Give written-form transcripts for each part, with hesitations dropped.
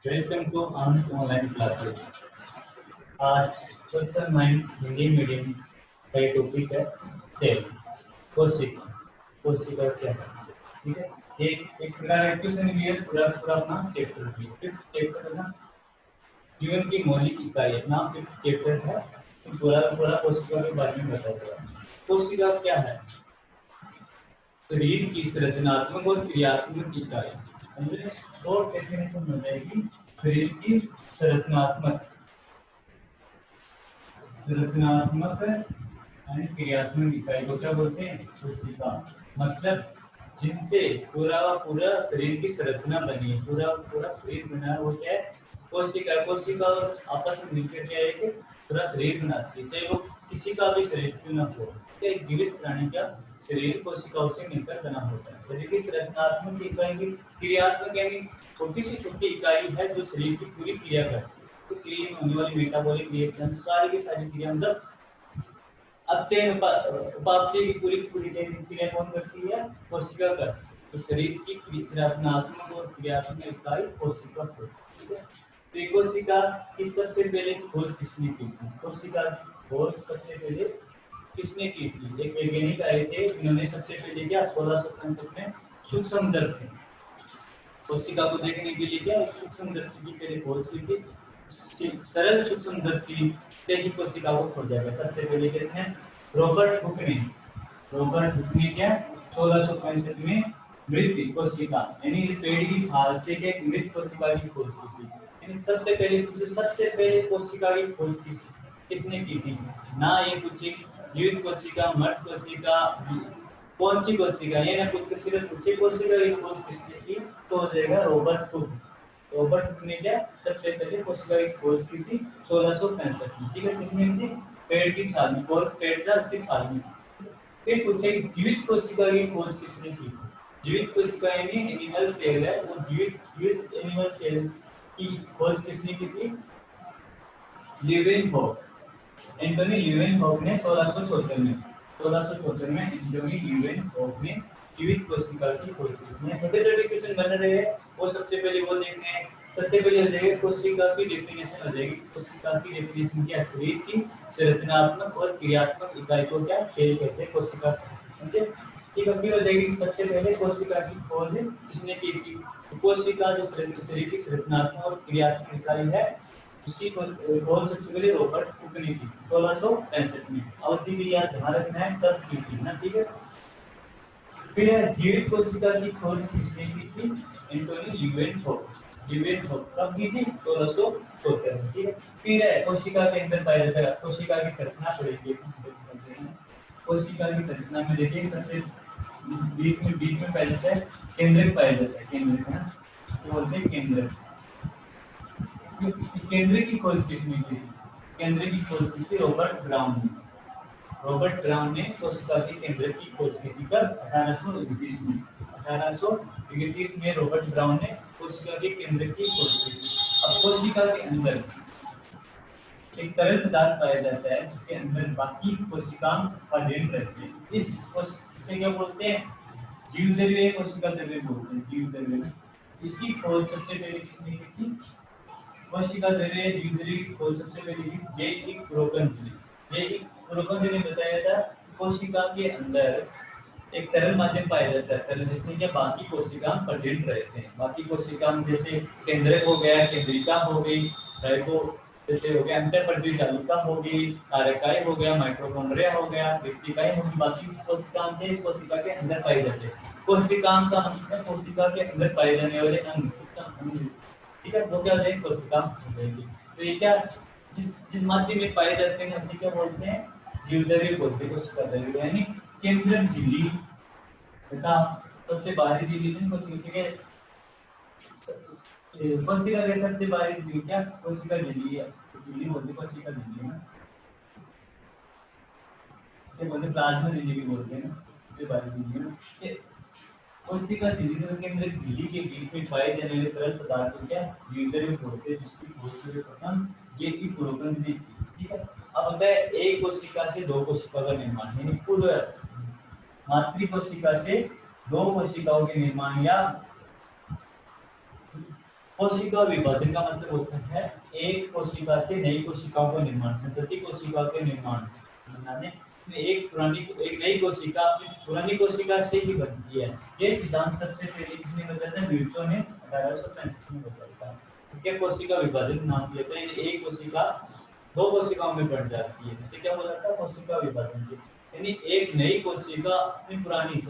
Welcome to Anand online classes. आज question 9 Hindi medium का ये टॉपिक है सेल कोशिका। कोशिका क्या है? ठीक है, एक पूरा क्वेश्चन क्लियर, पूरा पूरा अपना चैप्टर क्लियर। फिफ्थ चैप्टर है ना, जीवन की मौलिक इकाई, अपना फिफ्थ चैप्टर है। तो पूरा पूरा कोशिका के बारे में बताया। कोशिका क्या है? शरीर की संरचनात्मक और क्रियात्मक इकाई। हमने शॉर्ट डेफिनेशन हो जाएगी शरीर की संरचनात्मक संरचनात्मक एंड क्रियात्मक इकाई को क्या बोलते हैं? कोशिका। मतलब जिनसे पूरा पूरा शरीर की संरचना बनी है, पूरा पूरा शरीर बना है, वो क्या है? कोशिका। कोशिका आपस में मिलकर क्या है कि पूरा शरीर बनाती है, चाहे वो किसी का भी शरीर क्यों ना हो। एक जीवित प्राणी का शरीर कोशिकाओं से मिलकर बना होता है। शरीर की संरचनात्मक इकाई की क्रियात्मक यानी छोटी सी छोटी इकाई है जो शरीर की पूरी क्रिया करती है। तो शरीर में होने वाली मेटाबॉलिक रिएक्शन सारी की सारी क्रिया, मतलब अपचयन उपापचय की पूरी पूरी क्रिया कौन करती है? कोशिका करती है। तो शरीर की संरचनात्मक और क्रियात्मक इकाई कोशिका होती है। तो कोशिका की सबसे पहले खोज किसने की थी? कोशिका की खोज सबसे पहले किसने की थी? एक वैज्ञानिक आए थे, जिन्होंने सबसे पहले क्या 1665 में सूक्ष्मदर्शी कोशिका को देखने के लिए क्या सूक्ष्मदर्शी की पहले खोज की थी। सरल सूक्ष्मदर्शी से ही कोशिका को खोजा गया। सबसे पहले किसने? रॉबर्ट हुक ने। रॉबर्ट हुक ने क्या 1665 में मृत कोशिका यानी पेड़ की छाल से क्या मृत कोशिका की खोज की थी। यानी सबसे पहले कोशिका की खोज किसने की थी? ना ये पूछे जीवित कोशिका, मृत कोशिका, कौन सी कोशिका, ये ना पूछ सिर्फ पूछे कोशिका की खोज किसने की, तो हो जाएगा रॉबर्ट हुक। रॉबर्ट हुक ने क्या सबसे पहले कोशिका की खोज की थी 1665 में। ठीक है, किसने की थी? पेड़ की छाल में, और पेड़ था उसकी छाल में। फिर पूछे जीवित कोशिका की खोज किसने की? जीवित कोशिका यानी एनिमल सेल है, वो जीवित एनिमल सेल की खोज किसने की थी? ल्यूवेनहॉक। एंटोनी ल्यूवेनहॉक ने 1674 में एंटोनी ल्यूवेनहॉक ने जीवित कोशिका की खोज की। छोटे छोटे क्वेश्चन बन रहे हैं, वो सबसे पहले वो देखने हैं। सबसे पहले हो जाएगी कोशिका की डेफिनेशन। हो जाएगी कोशिका की डेफिनेशन क्या? शरीर की संरचनात्मक और क्रियात्मक इकाई को क्या सेल कहते हैं? कोशिका। समझे? ठीक है, फिर हो जाएगी सबसे पहले कोशिका की खोज किसने की थी? कोशिका जो शरीर की संरचनात्मक और क्रियात्मक इकाई है, उसकी खोज सबसे पहले रॉबर्ट हुक ने की 1665 में। अवधि भी याद ध्यान रखना है, तब की थी ना। ठीक है, फिर जीवित कोशिका की खोज किसने की थी? एंटोनी ल्यूवेनहॉक। ल्यूवेनहॉक कब की थी? 1674 में। ठीक है, फिर कोशिका के अंदर पाया जाता है। कोशिका की संरचना पड़ेगी। कोशिका की संरचना में देखिए सबसे बीच में पाया जाता है केंद्रक। पाया जाता है केंद्रक, है ना, तो बोलते हैं केंद्रक। केंद्र की खोज किसने की? केंद्र की खोज की थी रॉबर्ट ब्राउन ने। रॉबर्ट ब्राउन ने कोशिका के केंद्र की खोज की थी कब? 1831 में। 1831 में रॉबर्ट ब्राउन ने कोशिका के केंद्र की खोज की थी। अब कोशिका के अंदर एक तरल पदार्थ पाया जाता है जिसके अंदर बाकी कोशिकाएं अधीन रहते हैं। इसे क्या बोलते हैं? जीवद्रव्य कोशिका द्रव्य बोलते हैं, जीवद्रव्य। इसकी खोज सबसे पहले किसने की थी? कोशिका द्रव्य जीवद्रव्य की खोज सबसे पहले की जे.ई. क्रोकंज ने। जे.ई. क्रोकंज ने बताया था कोशिका के अंदर एक तरल माध्यम पाया जाता है, तरल जिसमें क्या बाकी कोशिका अधीन रहते हैं। बाकी कोशिका जैसे केंद्रक हो गया, केंद्रिका हो गई, राइबो जैसे हो गया, अंतःपरजीवी जालिका हो गई, कारकाई हो गया, माइटोकॉन्ड्रिया हो गया, रिक्तिकाई हो गई। बाकी कोशिकाएं इस कोशिका के अंदर पाई जाती है। कोशिकाओं का मतलब कोशिका के अंदर पाए जाने वाले अंग, सूक्ष्म अंग। ठीक है, वो क्या हो जाएगी? कोशिका हो जाएगी। तो ये क्या जिस माध्यम में पाए जाते हैं उसे क्या बोलते हैं? जीवद्रव्य बोलते हैं। कोशिका द्रव्य यानी केंद्रक झिल्ली तथा सबसे बाहरी झिल्ली में कोशिका के सबसे बाहरी झिल्ली क्या? कोशिका झिल्ली है। झिल्ली बोलते कोशिका झिल्ली ना, इसे बोलते प्लाज्मा झिल्ली भी बोलते हैं ना, सबसे बाहरी झिल्ली ना। कोशिका झिल्ली और केंद्रक झिल्ली के बीच में पाए जाने वाले तरल पदार्थ को क्या जीवद्रव्य बोलते हैं, जिसकी खोज सर्वप्रथम जे.ई. क्रोकंज ने की। ठीक है, अब होता है एक कोशिका से दो कोशिका का निर्माण, यानी पूर्व मातृ कोशिका से दो कोशिकाओं के निर्माण या कोशिका विभाजन का मतलब होता है एक कोशिका से नई कोशिकाओं का निर्माण, संतति कोशिका के निर्माण बनाने में एक नई कोशिका अपनी पुरानी कोशिका से ही बनती है। ये सिद्धांत सबसे पहले किसने बताया था? विर्चो ने 1865 में बताया था। क्या कोशिका विभाजन नाम दिया था? एक कोशिका दो कोशिकाओं में बढ़ जाती है, जिससे क्या हो जाता है? कोशिका विभाजन से। यानी एक नई कोशिका अपनी पुरानी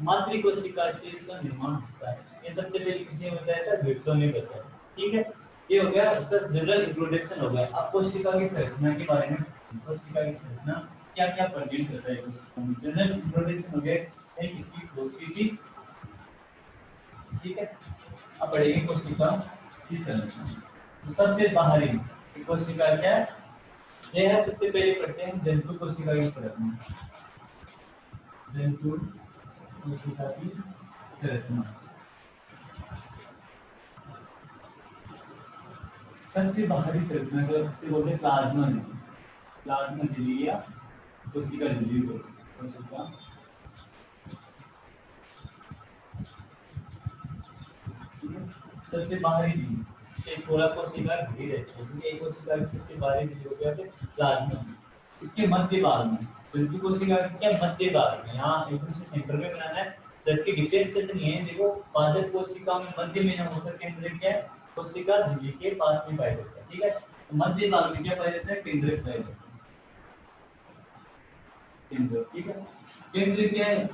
मातृ कोशिका से इसका निर्माण होता है। ये सबसे पहले किसने बताया था? विर्चो ने बताया। ठीक है, ये हो गया इसका जनरल इंट्रोडक्शन हो गया। अब कोशिका की संरचना के बारे में, कोशिका की संरचना क्या क्या प्रेजेंट करता है कोशिका में, जनरल इंट्रोडक्शन हो गया एक इसकी कोशिका। ठीक है, अब पढ़ेंगे कोशिका की संरचना। तो सबसे बाहरी कोशिका क्या है? यह है, सबसे पहले पढ़ते हैं जंतु कोशिका की संरचना। जंतु कोशिका की संरचना सबसे बाहरी संरचना को बोलते हैं प्लाज्मा झिल्ली। प्लाज्मा झिल्ली या कोशिका झिल्ली कोशिका सबसे बाहरी झिल्ली। एक पूरा कोशिका घिरी रहती है, क्योंकि एक कोशिका की सबसे बाहरी झिल्ली हो गया प्लाज्मा। इसके मध्य भाग में जंतु कोशिका के मध्य भाग में, यहाँ एकदम से सेंटर में बनाना है, जबकि डिफरेंशिएशन ये है। देखो, पादप कोशिका में मध्य में जब होकर केंद्र क्या है? कोशिका झिल्ली के पास में पाया जाता है। ठीक है, तो मध्य भाग में क्या पाया जाता है? केंद्रक पाया जाता है। केंद्र, ठीक है, केंद्र क्या है?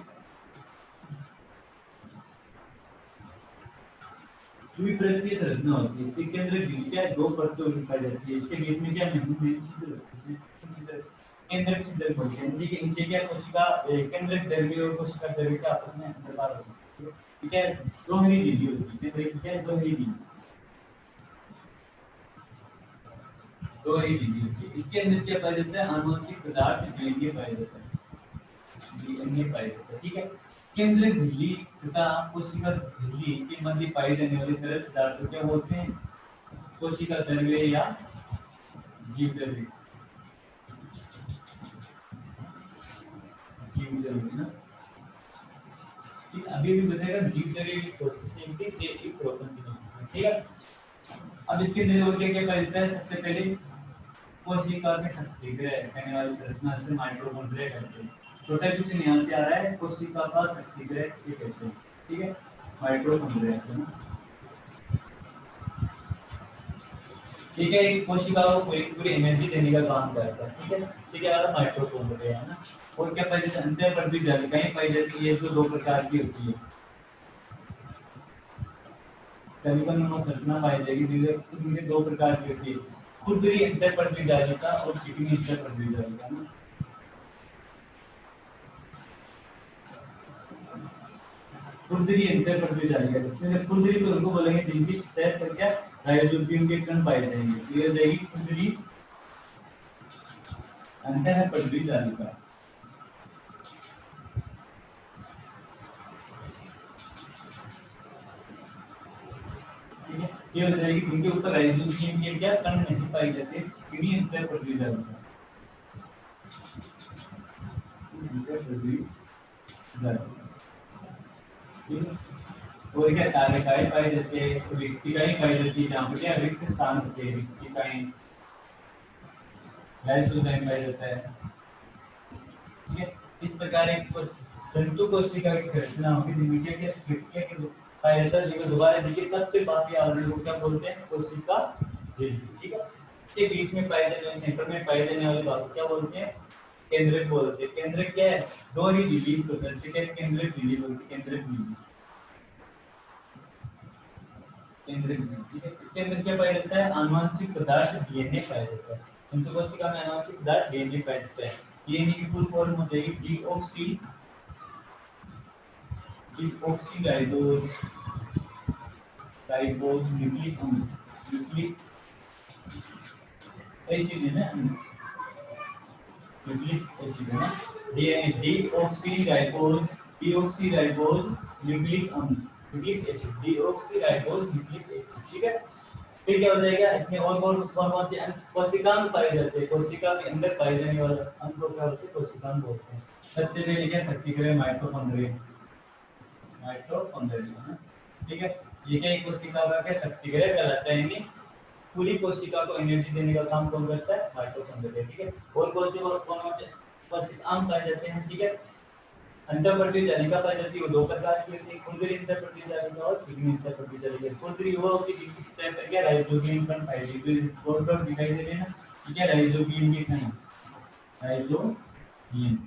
द्विपरतीय संरचना होती है। इसके केंद्र झिल्ली क्या है? दो परतों में पाई जाती है। इसके बीच में क्या छिद्र, केंद्रक छिद्र बोलते हैं। ठीक है, इनसे क्या कोशिका केंद्रक द्रव्य और कोशिका द्रव्य का आपस में अंतर्भाव होता है। ठीक है, दोहरी झिल्ली होती है। केंद्रक क्या है? दोहरी झिल्ली, दोहरी झिल्ली होती है। इसके अंदर क्या पाया जाता है? आनुवंशिक पदार्थ डीएनए पाया जाता है। डीएनए पाया जाता है। ठीक है, केंद्रक झिल्ली तथा कोशिका झिल्ली के मध्य पाए जाने वाले तरल पदार्थ को क्या बोलते हैं? कोशिका द्रव्य या जीव द्रव्य। जीव द्रव्य ना, अभी भी बताएगा जीव द्रव्य की प्रोसेस नहीं थी, ये एक प्रोटोन थी। ठीक है, अब इसके अंदर और क्या क्या पाया जाता है? सबसे पहले कोशिका के शक्तिग्रह कहने वाली संरचना से माइटोकॉन्ड्रिया कहते हैं। छोटा क्वेश्चन यहाँ से आ रहा है, कोशिका का शक्तिग्रह से कहते हैं। ठीक है, माइटोकॉन्ड्रिया है ना। ठीक है, एक कोशिका को पूरी एनर्जी देने का काम करता है। ठीक है, इसे क्या है? माइटोकॉन्ड्रिया है ना। और क्या पाई जाती है? अंतःपरवीय जालिकाएं पाई जाती है, जो दो प्रकार की होती है। केमिकल में संरचना पाई जाएगी, जिनके दो प्रकार की होती है, खुरदरी अंतःपरवीय जालिका और चिकनी अंतःपरवीय जालिका ना। खुरदरी अंतःपरवीय जालिका, जिसमें जब खुरदरी तो उनको बोलेंगे जिनकी सतह पर क्या राइजोबियम के कण पाए जाएंगे। ये हो जाएगी खुरदरी अंतःपरवीय जालिका। ठीक है, ये हो जाएगी जिनके ऊपर राइजोबियम के क्या कण नहीं पाए जाते, चिकनी अंतःपरवीय जालिका। और क्या तालिकाएं पाई जाती है, रिक्तिकाएं पाई जाती है, जहाँ पे क्या रिक्त स्थान होते हैं, रिक्तिकाएं, लाइसोजाइम पाया जाता है। ठीक है, इस प्रकार एक जंतु कोशिका की संरचना होगी, जिनमें क्या क्या पाया जाता है। देखो दोबारा देखिए, सबसे बाकी आवरण को क्या बोलते हैं? कोशिका झिल्ली। ठीक है, इसके बीच में पाए जाने वाले, सेंटर में पाए जाने वाले भाग क्या बोलते हैं? केंद्रक बोलते हैं। केंद्रक क्या है? दोहरी झिल्ली को केंद्रक झिल्ली बोलते हैं। केंद्रक झिल्ली, केंद्रक झिल्ली। ठीक है, इसके अंदर क्या पाया जाता है? आनुवंशिक पदार्थ डीएनए पाया जाता है। जंतु कोशिका में आनुवंशिक पदार्थ डीएनए पाया जाता है। डीएनए की फुल फॉर्म हो जाएगी डीऑक्सीराइबोज न्यूक्लिक एसिड है ना, न्यूक्लिक एसिड है ना। Deoxyribose nucleic acid, deoxyribose nucleic acid. ठीक है, फिर क्या हो जाएगा? इसमें और कौन कौन से कोशिकांग पाए जाते हैं? कोशिका के अंदर पाए जाने वाले अंग को क्या बोलते हैं? कोशिकांग बोलते हैं। सबसे पहले क्या शक्तिग्रह माइटोकॉन्ड्रिया है ना। ठीक है। ये क्या कोशिका का क्या शक्ति ग्रह कहलाता है, यानी पूरी कोशिका को एनर्जी देने का काम कौन करता है, माइटोकॉन्ड्रिया। ठीक है। और कोशिका आम पाए जाते हैं। ठीक है। अंतःवर्ती जालिका पाई जाती है, वो दो प्रकार की होती है, खुरदरी अंतःवर्ती जालिका और चिकनी अंतःवर्ती जालिका। खुरदरी वो होती है जिसकी सतह पर क्या राइजोबियम कण पाई जाती है, गोल गोल दिखाई दे रहे हैं ना, ठीक है, राइजोबियम के कण, राइजोबियम।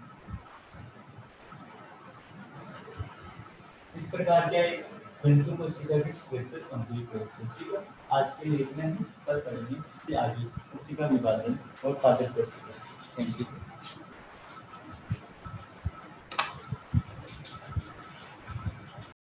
इस प्रकार क्या है जंतु कोशिका की स्ट्रक्चर कंप्लीट होती है। ठीक है। आज के लिए इतना ही, कल पढ़ेंगे इससे आगे कोशिका विभाजन और पादप कोशिका। Thank you.